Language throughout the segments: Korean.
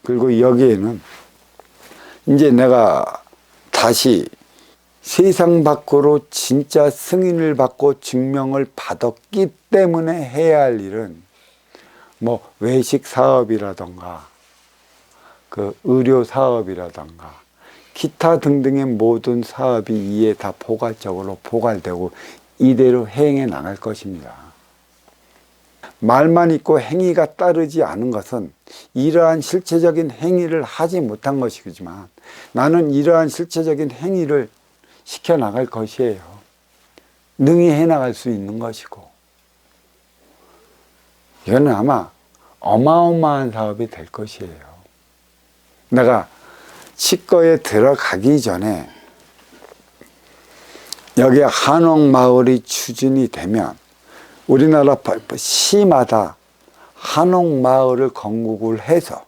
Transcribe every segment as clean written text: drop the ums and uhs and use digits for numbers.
그리고 여기에는 이제 내가 다시 세상 밖으로 진짜 승인을 받고 증명을 받았기 때문에 해야 할 일은 뭐 외식 사업이라던가 그 의료 사업이라던가 기타 등등의 모든 사업이 이에 다 포괄적으로 포괄되고 이대로 행해 나갈 것입니다. 말만 있고 행위가 따르지 않은 것은 이러한 실체적인 행위를 하지 못한 것이지만 나는 이러한 실체적인 행위를 시켜나갈 것이에요. 능히 해나갈 수 있는 것이고 이거는 아마 어마어마한 사업이 될 것이에요. 내가 치과에 들어가기 전에 여기 한옥마을이 추진이 되면 우리나라 시마다 한옥마을을 건국을 해서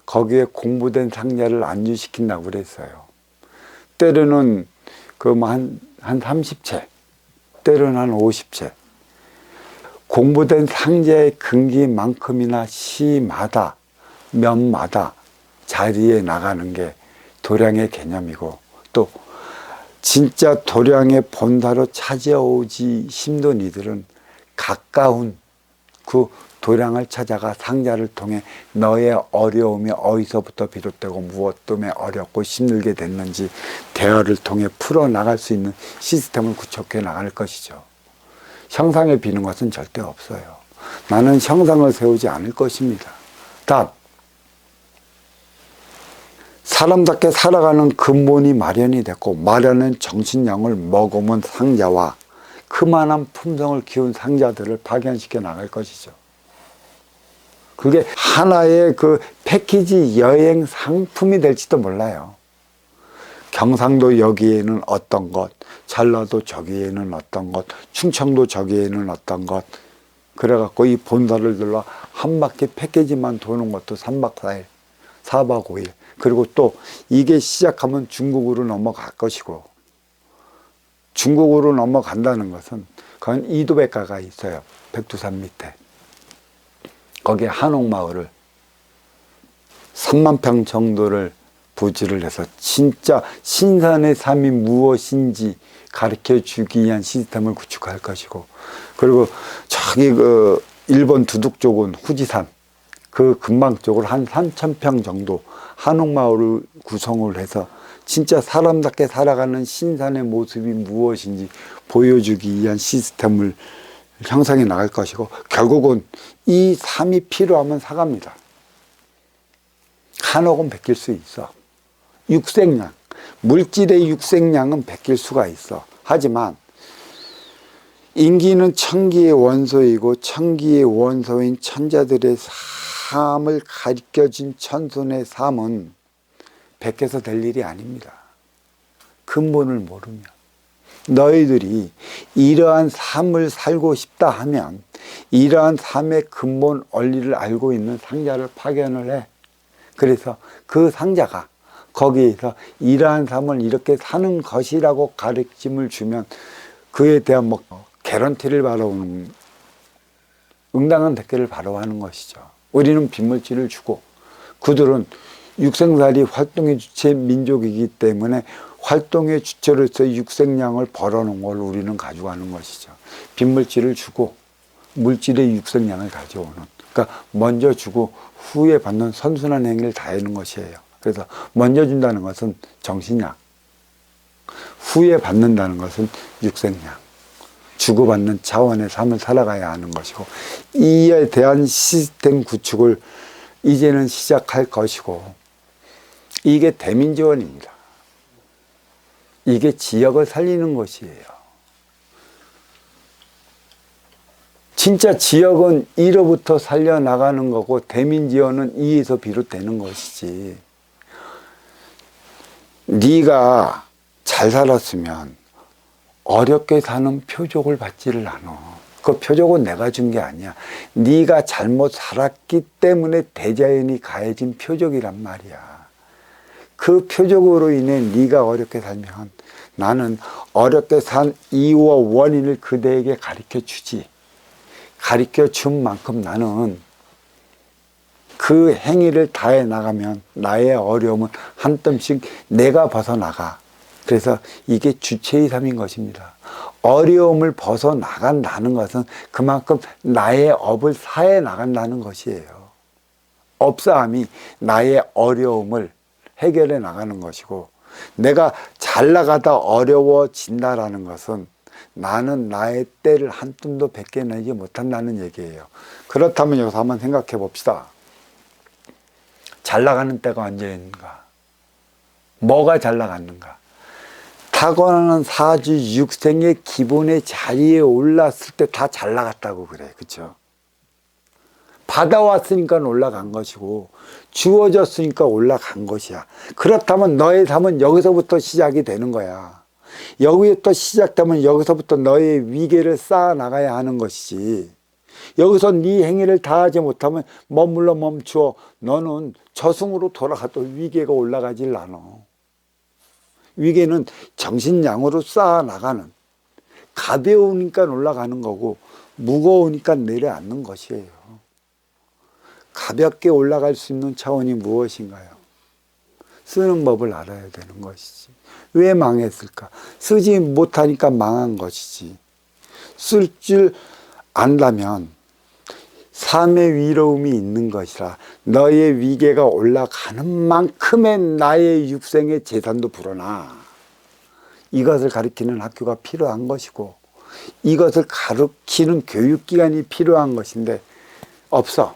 거기에 공부된 상자를 안주시킨다고 그랬어요. 때로는 한 30채, 때로는 한 50채. 공부된 상자의 근기만큼이나 시마다, 면마다 자리에 나가는 게 도량의 개념이고 또 진짜 도량의 본사로 찾아오지 힘든 이들은 가까운 그 도량을 찾아가 상자를 통해 너의 어려움이 어디서부터 비롯되고 무엇 때문에 어렵고 힘들게 됐는지 대화를 통해 풀어나갈 수 있는 시스템을 구축해 나갈 것이죠. 형상에 비는 것은 절대 없어요. 나는 형상을 세우지 않을 것입니다. 답. 사람답게 살아가는 근본이 마련이 됐고 마련한 정신량을 머금은 상자와 그만한 품성을 키운 상자들을 파견시켜 나갈 것이죠. 그게 하나의 그 패키지 여행 상품이 될지도 몰라요. 경상도 여기에는 어떤 것, 전라도 저기에는 어떤 것, 충청도 저기에는 어떤 것, 그래갖고 이 본사를 들러 한 바퀴 패키지만 도는 것도 3박 4일, 4박 5일. 그리고 또 이게 시작하면 중국으로 넘어갈 것이고, 중국으로 넘어간다는 것은 그건 이도백가가 있어요. 백두산 밑에. 거기에 한옥마을을 3만 평 정도를 부지를 해서 진짜 신선의 삶이 무엇인지 가르쳐 주기 위한 시스템을 구축할 것이고, 그리고 저기 그 일본 두둑 쪽은 후지산 그 근방 쪽으로 한 3,000평 정도 한옥마을을 구성을 해서 진짜 사람답게 살아가는 신선의 모습이 무엇인지 보여주기 위한 시스템을 형성해 나갈 것이고, 결국은 이 삶이 필요하면 사갑니다. 한옥은 베낄 수 있어. 육생량, 물질의 육생량은 베낄 수가 있어. 하지만 인기는 천기의 원소이고 천기의 원소인 천자들의 삶을 가르쳐준 천손의 삶은 베껴서 될 일이 아닙니다. 근본을 모르면. 너희들이 이러한 삶을 살고 싶다 하면 이러한 삶의 근본 원리를 알고 있는 상자를 파견을 해. 그래서 그 상자가 거기에서 이러한 삶을 이렇게 사는 것이라고 가르침을 주면 그에 대한 뭐 개런티를 바라오는, 응당한 대가를 바라하는 것이죠. 우리는 빈물질을 주고 그들은 육생살이 활동의 주체 민족이기 때문에 활동의 주체로서 육생량을 벌어놓은 걸 우리는 가져가는 것이죠. 빈물질을 주고 물질의 육생량을 가져오는, 그러니까 먼저 주고 후에 받는 선순환 행위를 다 하는 것이에요. 그래서 먼저 준다는 것은 정신량, 후에 받는다는 것은 육생량, 주고받는 차원의 삶을 살아가야 하는 것이고, 이에 대한 시스템 구축을 이제는 시작할 것이고, 이게 대민지원입니다. 이게 지역을 살리는 것이에요. 진짜 지역은 이로부터 살려나가는 거고 대민지원은 이에서 비롯되는 것이지. 네가 잘 살았으면 어렵게 사는 표적을 받지를 않아. 그 표적은 내가 준 게 아니야. 네가 잘못 살았기 때문에 대자연이 가해진 표적이란 말이야. 그 표적으로 인해 네가 어렵게 살면 나는 어렵게 산 이유와 원인을 그대에게 가르쳐 주지. 가르쳐 준 만큼 나는 그 행위를 다해 나가면 나의 어려움은 한 뼘씩 내가 벗어나가. 그래서 이게 주체의 삶인 것입니다. 어려움을 벗어나간다는 것은 그만큼 나의 업을 사해 나간다는 것이에요. 업사함이 나의 어려움을 해결해 나가는 것이고, 내가 잘 나가다 어려워진다라는 것은 나는 나의 때를 한 뼘도 벗겨내지 못한다는 얘기예요. 그렇다면 여기서 한번 생각해 봅시다. 잘 나가는 때가 언제인가? 뭐가 잘 나갔는가? 타고나는 사주 육생의 기본의 자리에 올랐을 때 다 잘 나갔다고 그래. 그렇죠? 받아왔으니까 올라간 것이고 주어졌으니까 올라간 것이야. 그렇다면 너의 삶은 여기서부터 시작이 되는 거야. 여기부터 시작되면 여기서부터 너의 위계를 쌓아 나가야 하는 것이지. 여기서 네 행위를 다하지 못하면 머물러 멈추어 너는 저승으로 돌아가도 위계가 올라가질 않아. 위계는 정신량으로 쌓아 나가는, 가벼우니까 올라가는 거고 무거우니까 내려앉는 것이에요. 가볍게 올라갈 수 있는 차원이 무엇인가요? 쓰는 법을 알아야 되는 것이지. 왜 망했을까? 쓰지 못하니까 망한 것이지. 쓸 줄 안다면 삶의 위로움이 있는 것이라 너의 위계가 올라가는 만큼의 나의 육생의 재산도 불어나. 이것을 가르치는 학교가 필요한 것이고 이것을 가르치는 교육기관이 필요한 것인데 없어.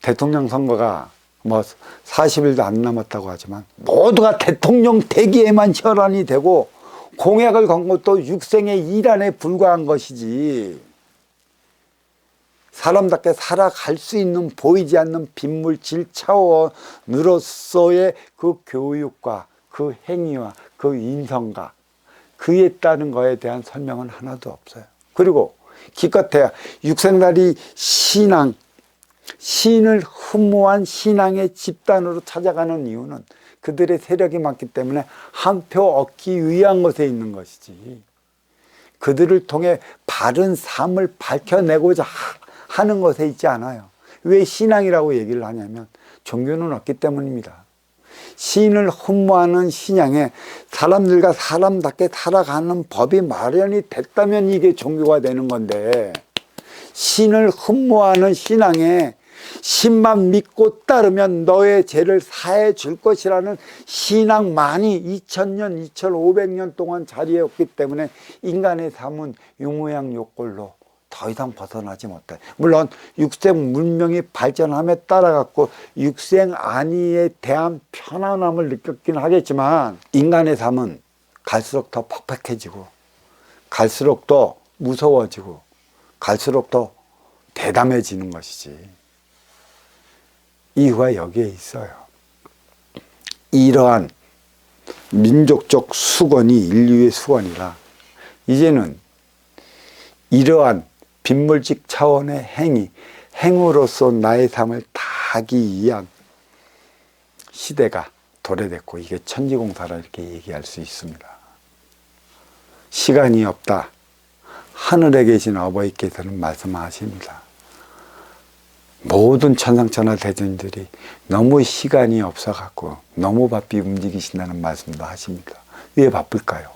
대통령 선거가 뭐 40일도 안 남았다고 하지만 모두가 대통령 되기에만 혈안이 되고 공약을 건 것도 육생의 일환에 불과한 것이지. 사람답게 살아갈 수 있는 보이지 않는 빗물질 차원으로서의 그 교육과 그 행위와 그 인성과 그에 따른 거에 대한 설명은 하나도 없어요. 그리고 기껏해야 육생날이 신을 흠모한 신앙의 집단으로 찾아가는 이유는 그들의 세력이 많기 때문에 한 표 얻기 위한 것에 있는 것이지, 그들을 통해 바른 삶을 밝혀내고자 하는 것에 있지 않아요. 왜 신앙이라고 얘기를 하냐면 종교는 없기 때문입니다. 신을 흠모하는 신앙에 사람들과 사람답게 살아가는 법이 마련이 됐다면 이게 종교가 되는 건데, 신을 흠모하는 신앙에 신만 믿고 따르면 너의 죄를 사해 줄 것이라는 신앙만이 2000년, 2500년 동안 자리했기 때문에 인간의 삶은 유모양요꼴로 더 이상 벗어나지 못해. 물론 육생 문명이 발전함에 따라 갖고 육생 안위에 대한 편안함을 느꼈긴 하겠지만 인간의 삶은 갈수록 더 팍팍해지고 갈수록 더 무서워지고 갈수록 더 대담해지는 것이지. 이유가 여기에 있어요. 이러한 민족적 수건이 인류의 수건이라 이제는 이러한 빗물직 차원의 행으로서 나의 삶을 다하기 위한 시대가 도래됐고, 이게 천지공사라 이렇게 얘기할 수 있습니다. 시간이 없다. 하늘에 계신 어버이께서는 말씀하십니다. 모든 천상천하 대전들이 너무 시간이 없어갖고 너무 바삐 움직이신다는 말씀도 하십니다. 왜 바쁠까요?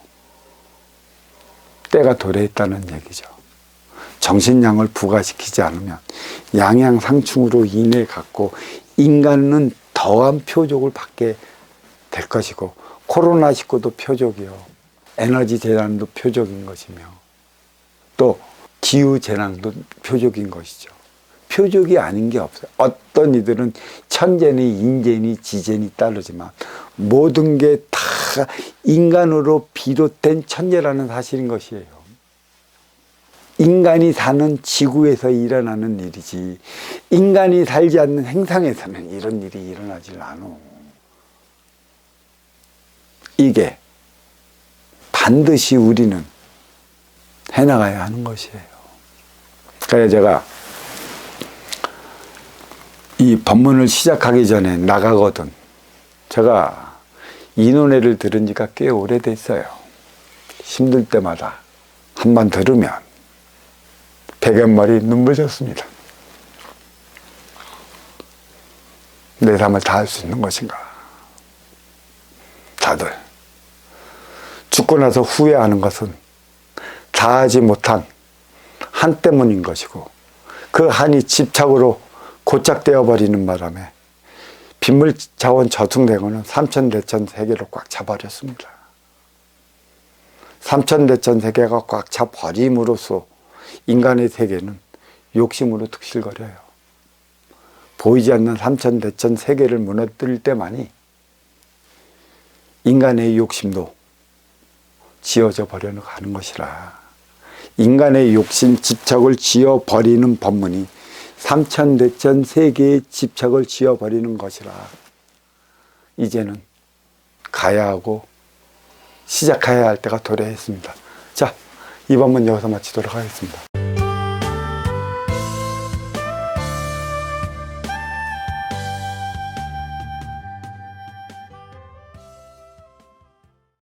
때가 도래했다는 얘기죠. 정신량을 부과시키지 않으면 양양상충으로 인해 갖고 인간은 더한 표적을 받게 될 것이고, 코로나19도 표적이요, 에너지 재난도 표적인 것이며 또 기후 재난도 표적인 것이죠. 표적이 아닌 게 없어요. 어떤 이들은 천재니 인재니 지재니 따르지만 모든 게 다 인간으로 비롯된 천재라는 사실인 것이에요. 인간이 사는 지구에서 일어나는 일이지 인간이 살지 않는 행성에서는 이런 일이 일어나질 않아. 이게 반드시 우리는 해나가야 하는 것이에요. 그래서 제가 이 법문을 시작하기 전에 나가거든 제가 이 노래를 들은 지가 꽤 오래됐어요. 힘들 때마다 한번 들으면 백연말이 눈물 졌습니다. 내 삶을 다할 수 있는 것인가? 다들 죽고 나서 후회하는 것은 다하지 못한 한 때문인 것이고, 그 한이 집착으로 고착되어 버리는 바람에 빗물자원 저승대고는 삼천대천 세계를 꽉 차버렸습니다. 삼천대천 세계가 꽉 차버림으로써 인간의 세계는 욕심으로 득실거려요. 보이지 않는 삼천대천 세계를 무너뜨릴 때만이 인간의 욕심도 지어져 버려 가는 것이라, 인간의 욕심, 집착을 지어버리는 법문이 삼천대천 세계의 집착을 지어버리는 것이라, 이제는 가야 하고 시작해야 할 때가 도래했습니다. 자, 이 법문 여기서 마치도록 하겠습니다.